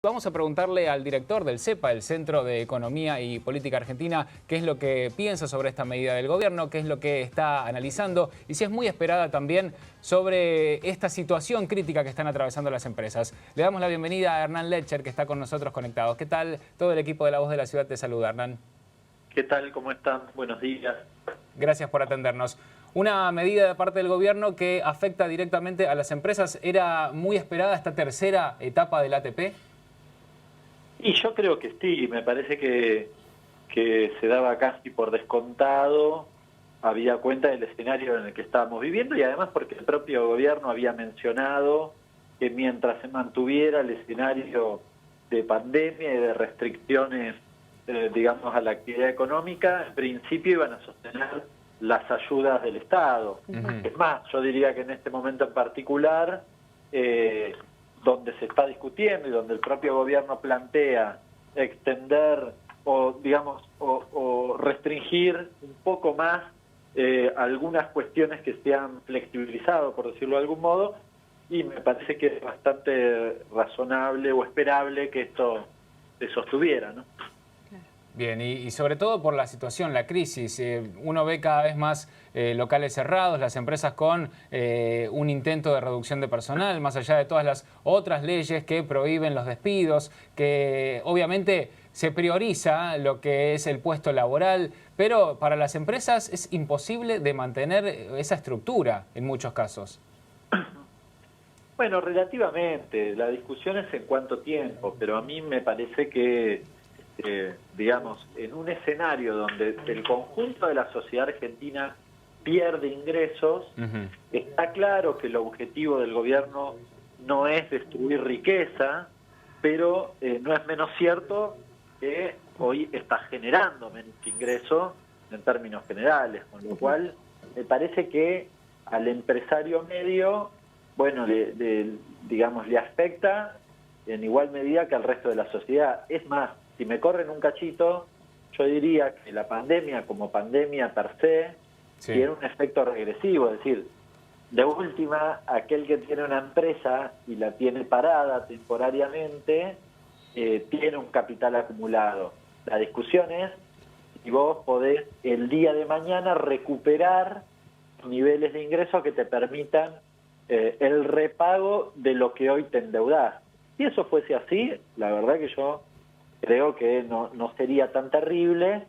Vamos a preguntarle al director del CEPA, el Centro de Economía y Política Argentina, qué es lo que piensa sobre esta medida del gobierno, qué es lo que está analizando y si es muy esperada también sobre esta situación crítica que están atravesando las empresas. Le damos la bienvenida a Hernán Lecher, que está con nosotros conectados. ¿Qué tal? Todo el equipo de La Voz de la Ciudad te saluda, Hernán. ¿Qué tal? ¿Cómo están? Buenos días. Gracias por atendernos. Una medida de parte del gobierno que afecta directamente a las empresas. ¿Era muy esperada esta tercera etapa del ATP? Y yo creo que sí, me parece que se daba casi por descontado, había cuenta del escenario en el que estábamos viviendo y además porque el propio gobierno había mencionado que mientras se mantuviera el escenario de pandemia y de restricciones, digamos, a la actividad económica, en principio iban a sostener las ayudas del Estado. Es más, yo diría que en este momento en particular, donde se está discutiendo y donde el propio gobierno plantea extender o, digamos, o restringir un poco más algunas cuestiones que se han flexibilizado, por decirlo de algún modo, y me parece que es bastante razonable o esperable que esto se sostuviera, ¿no? Bien, y sobre todo por la situación, la crisis. Uno ve cada vez más locales cerrados, las empresas con un intento de reducción de personal, más allá de todas las otras leyes que prohíben los despidos, que obviamente se prioriza lo que es el puesto laboral, pero para las empresas es imposible de mantener esa estructura en muchos casos. Bueno, relativamente, la discusión es en cuánto tiempo, pero a mí me parece que digamos, en un escenario donde el conjunto de la sociedad argentina pierde ingresos, está claro que el objetivo del gobierno no es destruir riqueza, pero no es menos cierto que hoy está generando menos ingresos en términos generales, con lo cual me parece que al empresario medio, bueno, digamos, le afecta en igual medida que al resto de la sociedad. Es más, si me corren un cachito, yo diría que la pandemia como pandemia per se tiene un efecto regresivo, es decir, de última, aquel que tiene una empresa y la tiene parada temporariamente, tiene un capital acumulado. La discusión es si vos podés el día de mañana recuperar niveles de ingresos que te permitan el repago de lo que hoy te endeudás. Si eso fuese así, la verdad que yo creo que no sería tan terrible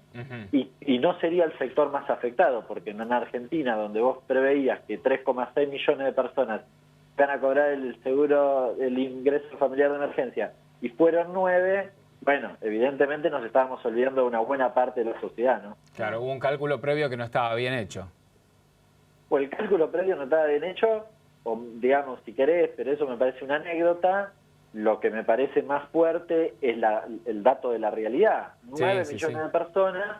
y no sería el sector más afectado, porque en Argentina, donde vos preveías que 3,6 millones de personas van a cobrar el seguro, el ingreso familiar de emergencia, y fueron 9, bueno, evidentemente nos estábamos olvidando de una buena parte de la sociedad, ¿no? Claro, hubo un cálculo previo que no estaba bien hecho. O el cálculo previo no estaba bien hecho, o digamos, si querés, pero eso me parece una anécdota. Lo que me parece más fuerte es el dato de la realidad. 9 millones de personas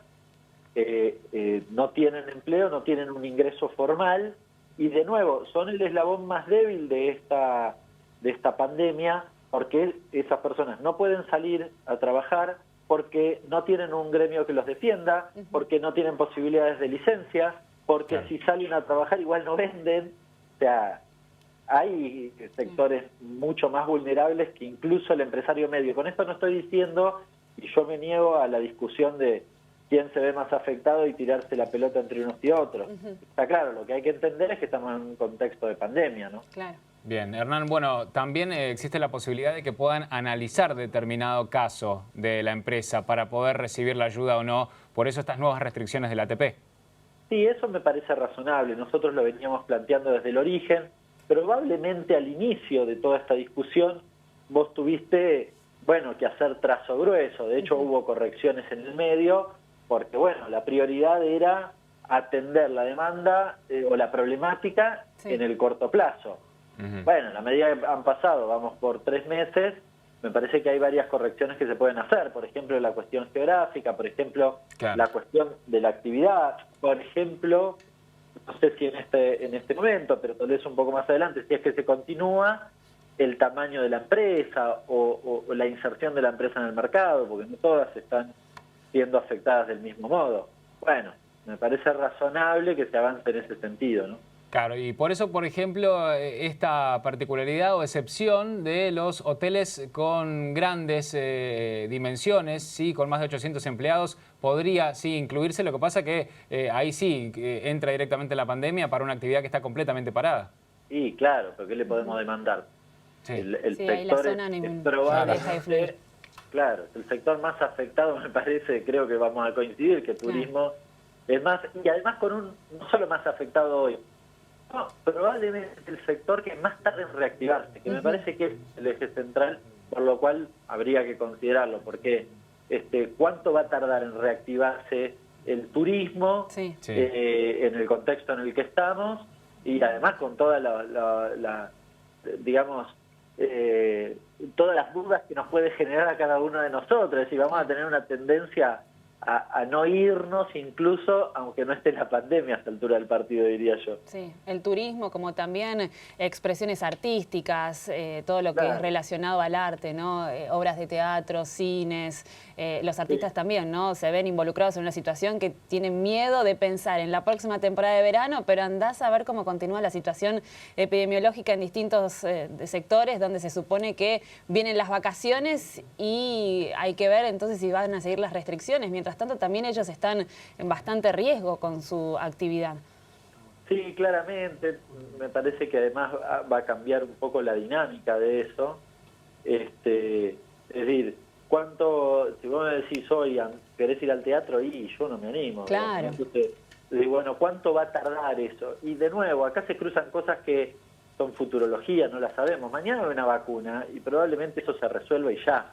no tienen empleo, no tienen un ingreso formal y de nuevo son el eslabón más débil de esta pandemia porque esas personas no pueden salir a trabajar, porque no tienen un gremio que los defienda, porque no tienen posibilidades de licencia, porque si salen a trabajar igual no venden. O sea, hay sectores mucho más vulnerables que incluso el empresario medio. Con esto no estoy diciendo, y yo me niego a la discusión de quién se ve más afectado y tirarse la pelota entre unos y otros. Está claro, lo que hay que entender es que estamos en un contexto de pandemia, ¿no? Claro. Bien, Hernán, bueno, también existe la posibilidad de que puedan analizar determinado caso de la empresa para poder recibir la ayuda o no, por eso estas nuevas restricciones del ATP. Sí, eso me parece razonable. Nosotros lo veníamos planteando desde el origen. Probablemente al inicio de toda esta discusión vos tuviste, bueno, que hacer trazo grueso. De hecho, hubo correcciones en el medio, porque, bueno, la prioridad era atender la demanda o la problemática en el corto plazo. Bueno, a medida que han pasado, vamos por 3 meses, me parece que hay varias correcciones que se pueden hacer. Por ejemplo, la cuestión geográfica, por ejemplo, la cuestión de la actividad, por ejemplo, no sé si en este momento, pero tal vez un poco más adelante, si es que se continúa, el tamaño de la empresa o la inserción de la empresa en el mercado, porque no todas están siendo afectadas del mismo modo. Bueno, me parece razonable que se avance en ese sentido, ¿no? Claro, y por eso, por ejemplo, esta particularidad o excepción de los hoteles con grandes dimensiones, sí, con más de 800 empleados, podría sí incluirse. Lo que pasa que ahí sí entra directamente la pandemia para una actividad que está completamente parada. Y claro, ¿pero qué le podemos demandar? Sí. El Sí, ahí la sector zona es deja de probablemente, fluir. claro, el sector más afectado, me parece, creo que vamos a coincidir, que turismo es más, y además con no solo más afectado hoy, no, probablemente el sector que más tarde en reactivarse, que me parece que es el eje central, por lo cual habría que considerarlo, porque ¿cuánto va a tardar en reactivarse el turismo Sí. en el contexto en el que estamos? Y además con toda digamos, todas las dudas que nos puede generar a cada uno de nosotros, y vamos a tener una tendencia a no irnos, incluso aunque no esté la pandemia a esta altura del partido, diría yo. Sí, el turismo, como también expresiones artísticas, todo lo que es relacionado al arte, ¿no? Obras de teatro, cines, los artistas también, ¿no? Se ven involucrados en una situación que tienen miedo de pensar en la próxima temporada de verano, pero andás a ver cómo continúa la situación epidemiológica en distintos sectores, donde se supone que vienen las vacaciones y hay que ver entonces si van a seguir las restricciones. Mientras tanto, también ellos están en bastante riesgo con su actividad. Sí, claramente. Me parece que además va a cambiar un poco la dinámica de eso. Es decir, si vos me decís hoy, ¿querés ir al teatro? Y yo no me animo. Claro. ¿no? Entonces, bueno, ¿cuánto va a tardar eso? Y de nuevo, acá se cruzan cosas que son futurología, no las sabemos. Mañana hay una vacuna y probablemente eso se resuelva y ya.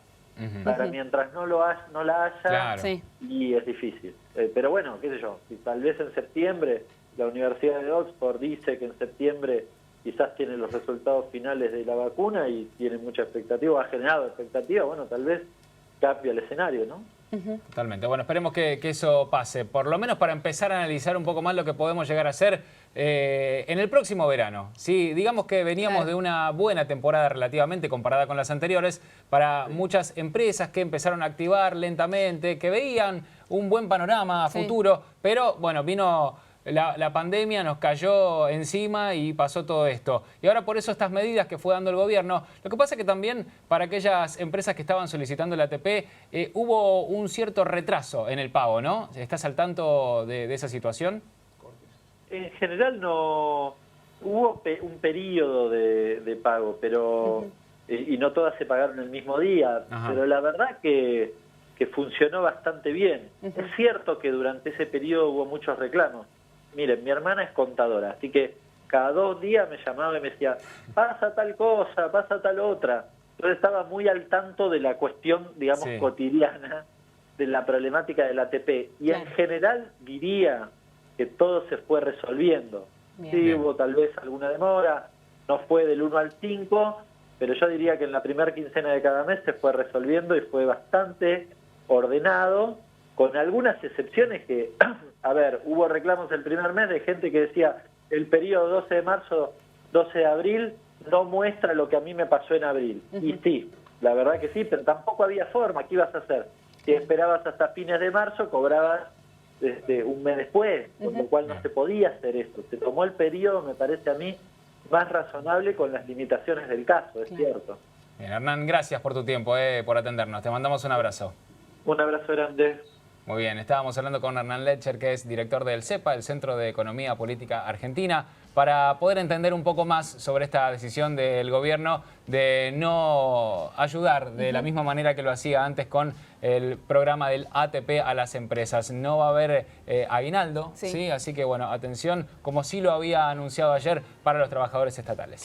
Para mientras no la haya, Claro. Sí. y es difícil. Pero bueno, qué sé yo, si tal vez en septiembre la Universidad de Oxford dice que en septiembre quizás tiene los resultados finales de la vacuna y tiene mucha expectativa, ha generado expectativa, bueno, tal vez cambia el escenario, ¿no? Totalmente. Bueno, esperemos que eso pase, por lo menos para empezar a analizar un poco más lo que podemos llegar a hacer en el próximo verano. Sí, digamos que veníamos de una buena temporada relativamente comparada con las anteriores para muchas empresas que empezaron a activar lentamente, que veían un buen panorama a futuro, pero bueno, vino la pandemia, nos cayó encima y pasó todo esto. Y ahora por eso estas medidas que fue dando el gobierno. Lo que pasa es que también para aquellas empresas que estaban solicitando el ATP hubo un cierto retraso en el pago, ¿no? ¿Estás al tanto de esa situación? En general no hubo un periodo de pago, pero y no todas se pagaron el mismo día, pero la verdad que funcionó bastante bien. Es cierto que durante ese periodo hubo muchos reclamos. Miren, mi hermana es contadora, así que cada 2 días me llamaba y me decía, pasa tal cosa, pasa tal otra. Yo estaba muy al tanto de la cuestión, digamos, cotidiana de la problemática del ATP. Y en general diría que todo se fue resolviendo. Sí, hubo tal vez alguna demora, no fue del 1 al 5, pero yo diría que en la primera quincena de cada mes se fue resolviendo y fue bastante ordenado, con algunas excepciones que, a ver, hubo reclamos el primer mes de gente que decía el periodo 12 de marzo, 12 de abril no muestra lo que a mí me pasó en abril. Y sí, la verdad que sí, pero tampoco había forma. ¿Qué ibas a hacer? Si esperabas hasta fines de marzo, cobrabas un mes después, con lo cual no se podía hacer esto. Se tomó el periodo, me parece a mí, más razonable con las limitaciones del caso, es cierto. Bien, Hernán, gracias por tu tiempo, por atendernos. Te mandamos un abrazo. Un abrazo grande. Muy bien, estábamos hablando con Hernán Letcher, que es director del CEPA, el Centro de Economía Política Argentina, para poder entender un poco más sobre esta decisión del gobierno de no ayudar de la misma manera que lo hacía antes con el programa del ATP a las empresas. No va a haber aguinaldo, ¿sí? Así que bueno, atención, como sí lo había anunciado ayer para los trabajadores estatales.